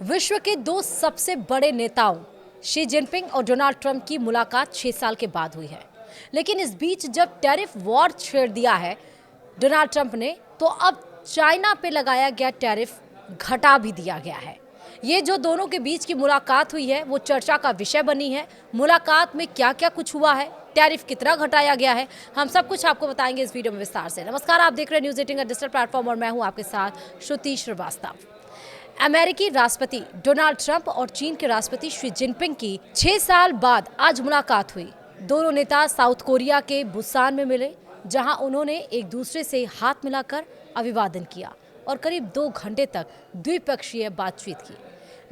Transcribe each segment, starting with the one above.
विश्व के दो सबसे बड़े नेताओं शी जिनपिंग और डोनाल्ड ट्रंप की मुलाकात 6 साल के बाद हुई है। लेकिन इस बीच जब टैरिफ वॉर छेड़ दिया है डोनाल्ड ट्रंप ने, तो अब चाइना पे लगाया गया टैरिफ घटा भी दिया गया है। ये जो दोनों के बीच की मुलाकात हुई है वो चर्चा का विषय बनी है। मुलाकात में क्या क्या कुछ हुआ है, टैरिफ कितना घटाया गया है, हम सब कुछ आपको बताएंगे इस वीडियो में विस्तार से। नमस्कार, आप देख रहे हैं न्यूज़ 18 का डिजिटल प्लेटफॉर्म और मैं हूं आपके साथ श्रुति श्रीवास्तव। अमेरिकी राष्ट्रपति डोनाल्ड ट्रंप और चीन के राष्ट्रपति शी जिनपिंग की 6 साल बाद आज मुलाकात हुई। दोनों नेता साउथ कोरिया के बुसान में मिले, जहां उन्होंने एक दूसरे से हाथ मिलाकर अभिवादन किया और करीब 2 घंटे तक द्विपक्षीय बातचीत की।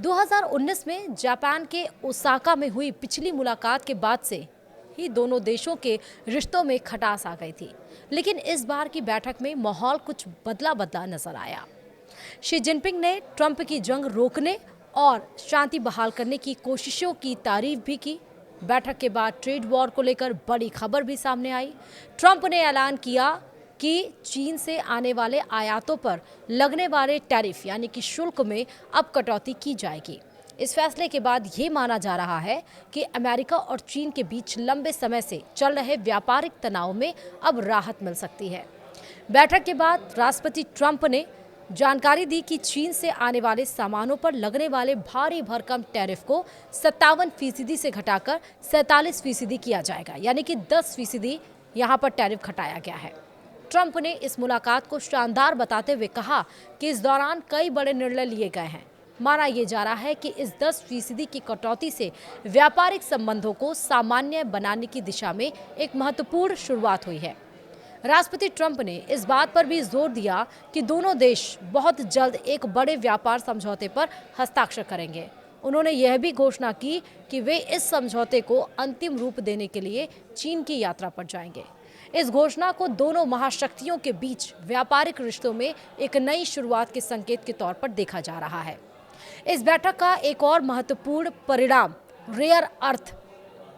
2019 में जापान के ओसाका में हुई पिछली मुलाकात के बाद से ही दोनों देशों के रिश्तों में खटास आ गई थी, लेकिन इस बार की बैठक में माहौल कुछ बदला नजर आया। शी जिनपिंग ने ट्रंप की जंग रोकने और शांति बहाल करने की कोशिशों की तारीफ भी की। बैठक के बाद ट्रेड वॉर को लेकर बड़ी खबर भी सामने आई। ट्रंप ने ऐलान किया कि चीन से आने वाले आयातों पर लगने वाले टैरिफ यानी कि शुल्क में अब कटौती की जाएगी। इस फैसले के बाद ये माना जा रहा है कि अमेरिका और चीन के बीच लंबे समय से चल रहे व्यापारिक तनाव में अब राहत मिल सकती है। बैठक के बाद राष्ट्रपति ट्रंप ने जानकारी दी कि चीन से आने वाले सामानों पर लगने वाले भारी भरकम टैरिफ को 57% से घटाकर 47% किया जाएगा, यानी कि 10% यहाँ पर टैरिफ घटाया गया है। ट्रंप ने इस मुलाकात को शानदार बताते हुए कहा कि इस दौरान कई बड़े निर्णय लिए गए हैं। माना यह जा रहा है कि इस 10% की कटौती से व्यापारिक संबंधों को सामान्य बनाने की दिशा में एक महत्वपूर्ण शुरुआत हुई है। राष्ट्रपति ट्रंप ने इस बात पर भी जोर दिया कि दोनों देश बहुत जल्द एक बड़े व्यापार समझौते पर हस्ताक्षर करेंगे। उन्होंने यह भी घोषणा की कि वे इस समझौते को अंतिम रूप देने के लिए चीन की यात्रा पर जाएंगे। इस घोषणा को दोनों महाशक्तियों के बीच व्यापारिक रिश्तों में एक नई शुरुआत के संकेत के तौर पर देखा जा रहा है। इस बैठक का एक और महत्वपूर्ण परिणाम रेयर अर्थ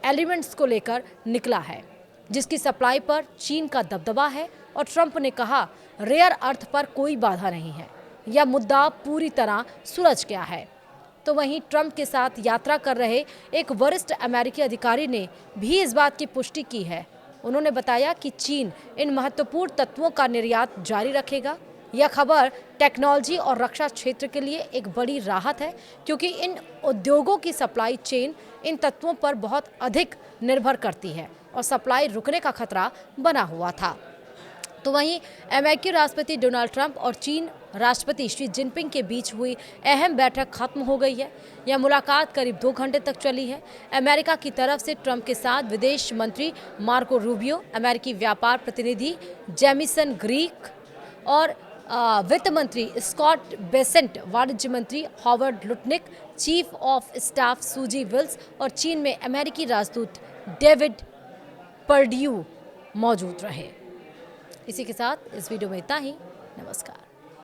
एलिमेंट्स को लेकर निकला है, जिसकी सप्लाई पर चीन का दबदबा है। और ट्रंप ने कहा रेयर अर्थ पर कोई बाधा नहीं है, यह मुद्दा पूरी तरह सुलझ गया है। तो वहीं ट्रंप के साथ यात्रा कर रहे एक वरिष्ठ अमेरिकी अधिकारी ने भी इस बात की पुष्टि की है। उन्होंने बताया कि चीन इन महत्वपूर्ण तत्वों का निर्यात जारी रखेगा। यह खबर टेक्नोलॉजी और रक्षा क्षेत्र के लिए एक बड़ी राहत है, क्योंकि इन उद्योगों की सप्लाई चेन इन तत्वों पर बहुत अधिक निर्भर करती है और सप्लाई रुकने का खतरा बना हुआ था। तो वहीं अमेरिकी राष्ट्रपति डोनाल्ड ट्रंप और चीन राष्ट्रपति शी जिनपिंग के बीच हुई अहम बैठक खत्म हो गई है। यह मुलाकात करीब 2 घंटे तक चली है। अमेरिका की तरफ से ट्रंप के साथ विदेश मंत्री मार्को रूबियो, अमेरिकी व्यापार प्रतिनिधि जेमिसन ग्रीक और वित्त मंत्री स्कॉट बेसेंट, वाणिज्य मंत्री Howard Lutnick, chief of staff सूजी विल्स और चीन में अमेरिकी राजदूत डेविड पर्ड्यू मौजूद रहे। इसी के साथ इस वीडियो में इतना ही। नमस्कार।